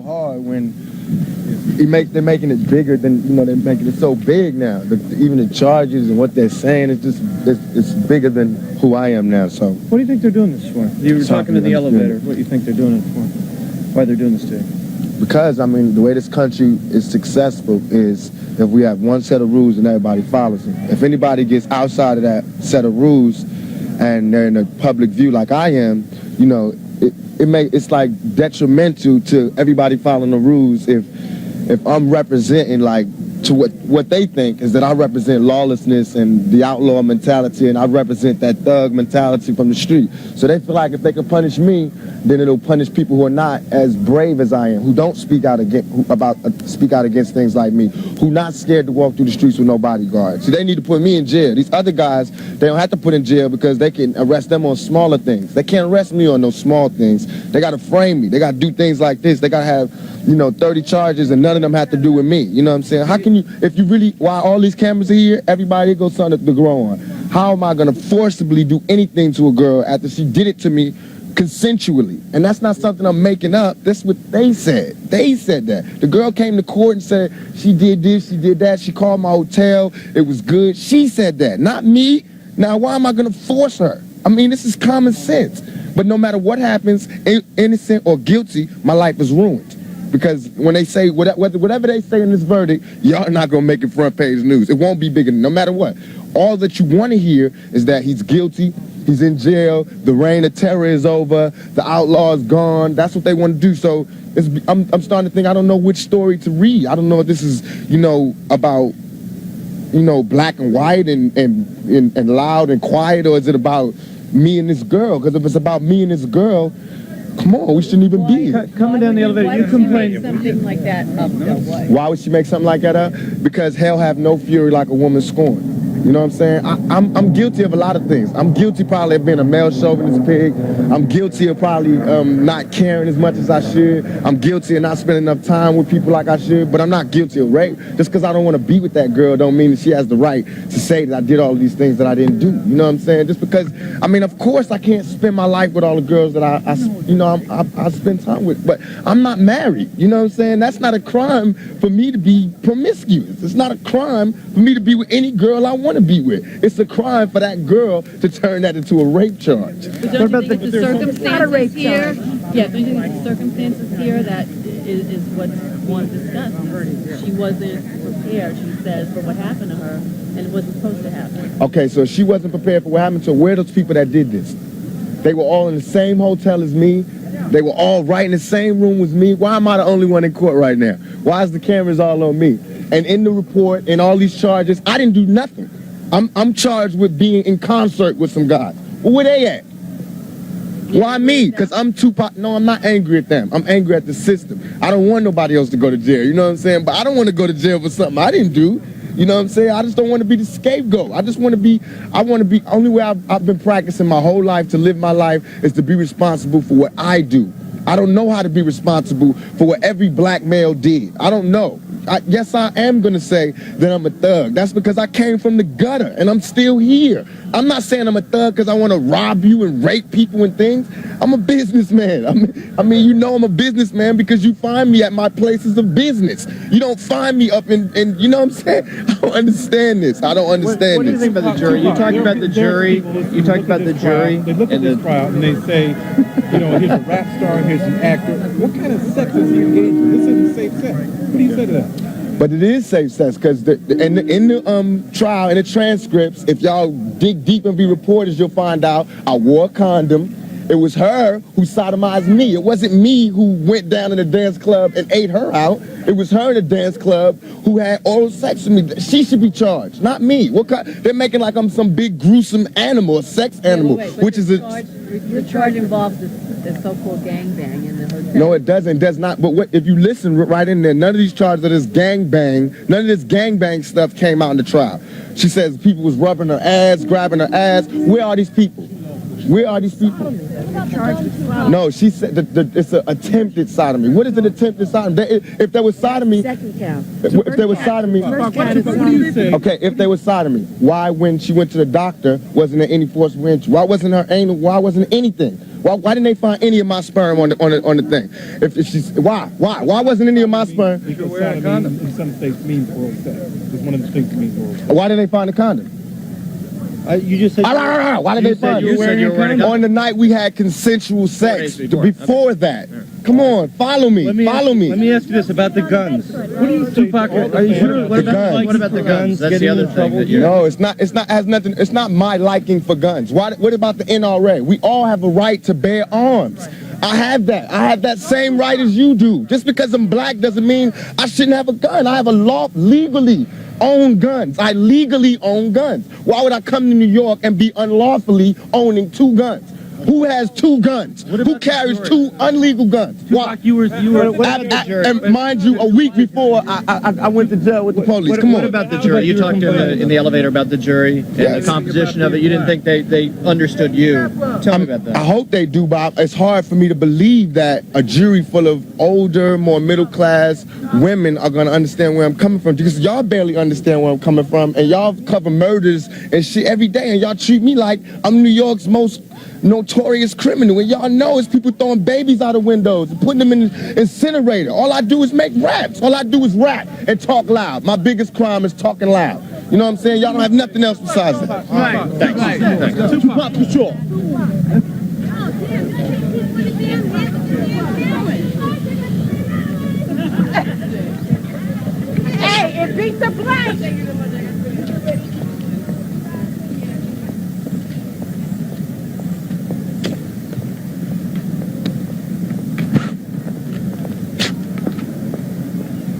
hard when they're making it bigger than, you know, they're making it so big now. Even the charges and what they're saying, it's bigger than who I am now. So what do you think they're doing this for? You were talking to the elevator. What do you think they're doing it for? Why they're doing this to you? Because, I mean, the way this country is successful is if we have one set of rules and everybody follows them. If anybody gets outside of that set of rules and they're in a public view like I am, you know, it's like detrimental to everybody following the rules if I'm representing, like, to what they think is that I represent lawlessness and the outlaw mentality, and I represent that thug mentality from the street. So they feel like if they can punish me, then it'll punish people who are not as brave as I am, who don't speak out against things like me, who not scared to walk through the streets with no bodyguards. So they need to put me in jail. These other guys, they don't have to put in jail because they can arrest them on smaller things. They can't arrest me on those small things. They got to frame me. They got to do things like this. They got to have, you know, 30 charges and none of them have to do with me. You know what I'm saying? How can you, if you really, while all these cameras are here, everybody goes something to grow on. How am I going to forcibly do anything to a girl after she did it to me consensually? And that's not something I'm making up. That's what they said. They said that. The girl came to court and said she did this, she did that, she called my hotel, it was good. She said that, not me. Now, why am I going to force her? I mean, this is common sense. But no matter what happens, innocent or guilty, my life is ruined. Because when they say, whatever they say in this verdict, y'all not going to make it front page news. It won't be bigger, no matter what. All that you want to hear is that he's guilty, he's in jail, the reign of terror is over, the outlaw is gone. That's what they want to do. So I'm starting to think I don't know which story to read. I don't know if this is, you know, about, you know, black and white and loud and quiet, or is it about me and this girl? Because if it's about me and this girl, come on, we shouldn't even be here. Coming down the elevator, you complain. Something like that up, though, what? Why would she make something like that up? Because hell have no fury like a woman scorned. You know what I'm saying? I'm guilty of a lot of things. I'm guilty probably of being a male chauvinist pig. I'm guilty of probably not caring as much as I should. I'm guilty of not spending enough time with people like I should. But I'm not guilty of rape. Just because I don't want to be with that girl don't mean that she has the right to say that I did all of these things that I didn't do. You know what I'm saying? Just because, I mean, of course I can't spend my life with all the girls that I spend time with. But I'm not married. You know what I'm saying? That's not a crime for me to be promiscuous. It's not a crime for me to be with any girl I want to be with. It's a crime for that girl to turn that into a rape charge. But don't you think the circumstances here? Yeah, don't you think the circumstances here that is what one discussed? She wasn't prepared, she says, for what happened to her, and it wasn't supposed to happen. Okay, so she wasn't prepared for what happened to her. Where are those people that did this? They were all in the same hotel as me. They were all right in the same room with me. Why am I the only one in court right now? Why is the cameras all on me? And in the report and all these charges, I didn't do nothing. I'm charged with being in concert with some guys. Well, where they at? Why me? Because I'm Tupac. No, I'm not angry at them. I'm angry at the system. I don't want nobody else to go to jail. You know what I'm saying? But I don't want to go to jail for something I didn't do. You know what I'm saying? I just don't want to be the scapegoat. Only way I've been practicing my whole life to live my life is to be responsible for what I do. I don't know how to be responsible for what every black male did. I don't know. Yes, I am going to say that I'm a thug. That's because I came from the gutter and I'm still here. I'm not saying I'm a thug because I want to rob you and rape people and things. I'm a businessman. I mean, you know I'm a businessman because you find me at my places of business. You don't find me up in you know what I'm saying? I don't understand this. I don't understand what do you think about the jury? You talked about the jury. You talked about the jury. They look at this trial and they say, you know, here's a rap star, here's an actor. What kind of sex is he engaged in? This isn't safe sex. What do you say to that? But it is safe sex because in the trial, in the transcripts, if y'all dig deep and be reporters, you'll find out I wore a condom. It was her who sodomized me. It wasn't me who went down in the dance club and ate her out. It was her in the dance club who had oral sex with me. She should be charged, not me. They're making like I'm some big gruesome animal, a sex animal, which is your charge involves the so-called gangbang in the hotel. No, it doesn't. It does not. But if you listen right in there, none of these charges of this gangbang, none of this gangbang stuff came out in the trial. She says people was rubbing her ass, grabbing her ass. Where are these people? Where are these people? No, she said it's an attempted sodomy. What is an attempted sodomy? If there was sodomy, second count. If there was sodomy, okay. If there was sodomy, why when she went to the doctor wasn't there any forcible entry? Why wasn't her anal? Why wasn't anything? Why didn't they find any of my sperm on the thing? If she's why wasn't any of my sperm? Because sodomy in some states means oral sex. It's one of the states that means oral sex. Why didn't they find the condom? You just said. Why did they find you said you were wearing a condom. On the night we had consensual sex. Before that. Come on, follow me. Let me ask you this about the guns. What do you, Tupac? Are you sure? What about the guns? That's the other thing. No, it's not. Has nothing. It's not my liking for guns. What about the NRA? We all have a right to bear arms. I have that. I have that same right as you do. Just because I'm black doesn't mean I shouldn't have a gun. I have a legally own guns. I legally own guns. Why would I come to New York and be unlawfully owning 2 guns? Who has 2 guns? Who carries 2 illegal guns? Tupac, you were and mind you, a week before I went to jail with the police. Come on. What about the jury? You talked in the elevator about the jury and the composition of it. You didn't think they understood you. Tell me about that. I hope they do, but it's hard for me to believe that a jury full of older, more middle-class women are going to understand where I'm coming from, because y'all barely understand where I'm coming from, and y'all cover murders and shit every day, and y'all treat me like I'm New York's most notorious criminal, and y'all know it's people throwing babies out of windows and putting them in the incinerator. All I do is make raps. All I do is rap and talk loud. My biggest crime is talking loud. You know what I'm saying? Y'all don't have nothing else besides that. Right. Thanks. Tupac, for sure. Hey, it beats the black.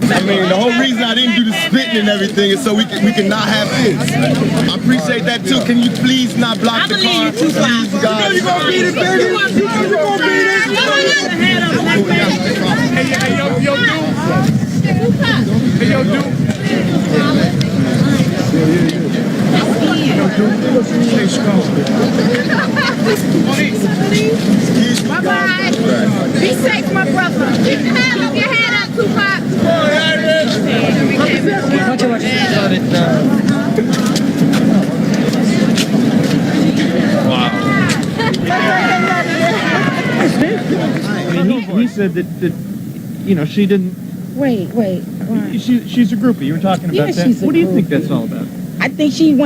I mean, the whole reason I didn't do the spitting and everything is so we can not have this. I appreciate that too. Can you please not block the car? Please, guys. You gonna beat it, baby? You gonna beat it? Hey, yo, dude. Hey, yo, dude. Bye-bye. Be safe, my brother. Keep your head up, Tupac. I mean, he said that you know, she didn't. Wait. She's a groupie. You were talking about that. What do you think that's all about? I think she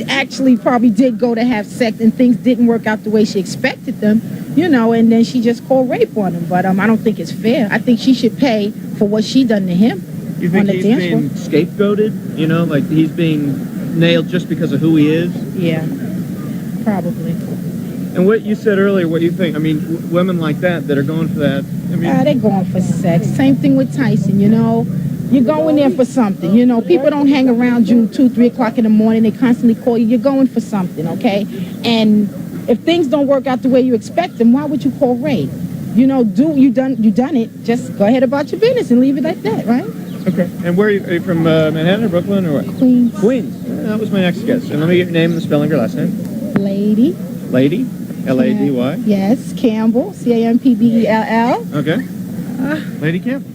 actually probably did go to have sex and things didn't work out the way she expected them, you know, and then she just called rape on him. But I don't think it's fair. I think she should pay for what she done to him. You think he's being scapegoated? You know, like he's being nailed just because of who he is? Yeah, probably. And what you said earlier, what you think? I mean, women like that are going for that. I mean, they're going for sex. Same thing with Tyson, you know. You're going there for something, you know. People don't hang around you 2, 3 o'clock in the morning. They constantly call you. You're going for something, okay? And if things don't work out the way you expect them, why would you call rape? You know, you done it. Just go ahead about your business and leave it like that, right? Okay. And where are you from? Manhattan or Brooklyn or what? Queens. Queens. That was my next guess. And let me get your name and the spelling of your last name. Lady. Lady. L-A-D-Y. Yes. Campbell. Campbell. Okay. Lady Campbell.